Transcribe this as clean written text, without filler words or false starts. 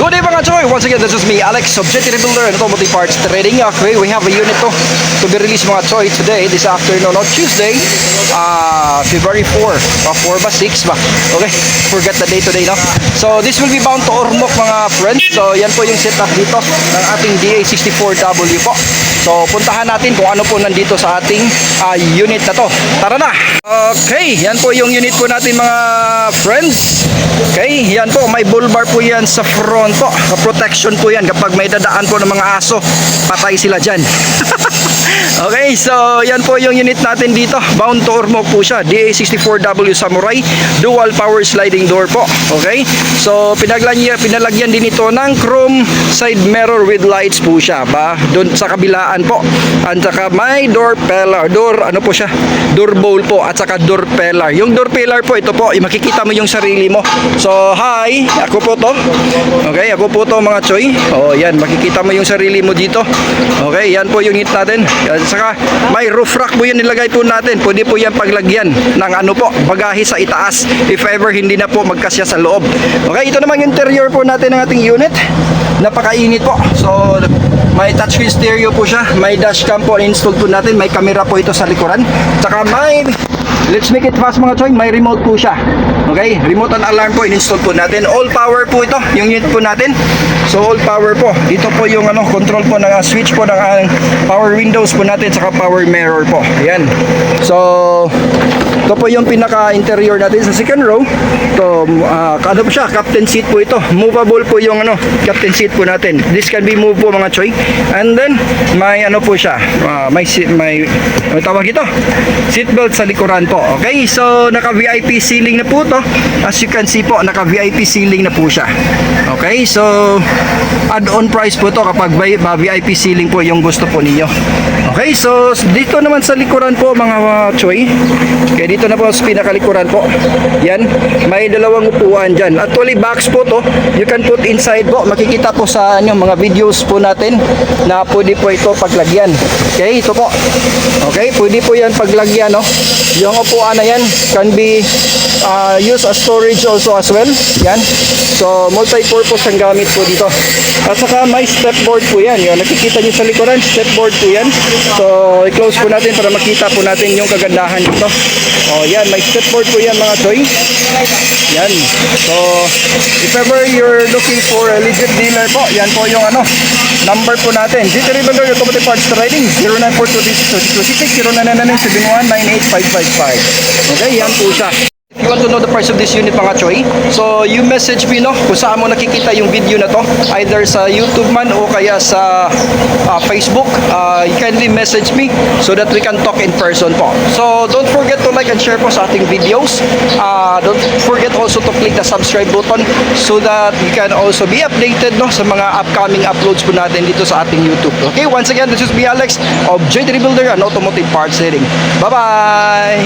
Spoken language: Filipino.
Good day mga choy! Once again, this is me, Alex of JT Rebuilder and Automotive Parts Trading. Okay, we have a unit to be released mga choy today, this afternoon, on Tuesday, February 4. 4 ba? 6 ba? Okay, forget the day today, no? So, this will be bound to Ormoc mga friends. So, yan po yung setup dito ng ating DA64W po. So, puntahan natin kung ano po nandito sa ating unit na to. Tara na! Okay, yan po yung unit po natin mga friends. Okay, yan po, may bull bar po yan sa front po. Protection po yan kapag may dadaan po ng mga aso, patay sila dyan. Okay, so yan po yung unit natin dito. Bound to Ormoc po siya, DA64W Samurai, dual power sliding door po. Okay, so pinalagyan din ito ng chrome side mirror with lights po siya ba, doon sa kabilaan po. At saka may door pillar, ano po siya, door bowl po, at saka door pillar. Yung door pillar po, ito po, makikita mo yung sarili mo. So hi, ako po to. Okay, ako po to mga choy. Oh, yan, makikita mo yung sarili mo dito. Okay, yan po yung unit natin. At saka may roof rack po yan nilagay po natin. Pwede po yan paglagyan ng ano po, bagahe sa itaas if ever hindi na po magkasya sa loob. Okay, ito naman yung interior po natin ng ating unit. Napakainit po. So may touchscreen stereo po siya. May dashcam po installed po natin. May camera po ito sa likuran. Saka may, let's make it fast mga choy, may remote po siya. Okay, remote and alarm po in-install po natin. All power po ito, yung unit po natin. So all power po. Dito po yung control po ng switch po ng power windows po natin, saka power mirror po. Ayan. So ito po yung pinaka-interior natin sa second row. Ito, ano po siya, captain seat po ito. Movable po yung captain seat po natin. This can be moved po mga choy. And then may ano po siya, may tawag ito, seat belt sa likuran po. Okay, so naka VIP ceiling na po to. As you can see po, naka VIP ceiling na po siya. Okay, so add-on price po to kapag VIP ceiling po yung gusto po ninyo. Okay, so dito naman sa likuran po mga choy. Okay, dito na po sa pinakalikuran po. Yan, may dalawang upuan dyan. Actually box po to, you can put inside po. Makikita po sa mga videos po natin na pwede po ito paglagyan. Okay, ito po. Okay, pwede po yan paglagyan, no? Yung upuan na yan can be used as storage also as well. Yan. So multi-purpose ang gamit po dito. At saka may stepboard po yan. Yung nakikita nyo sa likuran, stepboard po yan. So i-close po natin para makita po natin yung kagandahan dito. Oh, yan, may stepboard po yan mga choy. Yan. So if ever you're looking for a legit dealer po, yan po yung number po natin. JT Rebuilder Automotive Parts Trading 0942-717198555. Okay, yan po siya. If you want to know the price of this unit mga choy, so you message me kung saan mo nakikita yung video na to, either sa YouTube man o kaya sa Facebook. You kindly message me so that we can talk in person po. So don't forget to like and share po sa ating videos. Don't forget also to click the subscribe button so that you can also be updated sa mga upcoming uploads po natin dito sa ating YouTube. Okay, once again, this is me Alex of JT Rebuilder and Automotive Parts Trading. Bye bye.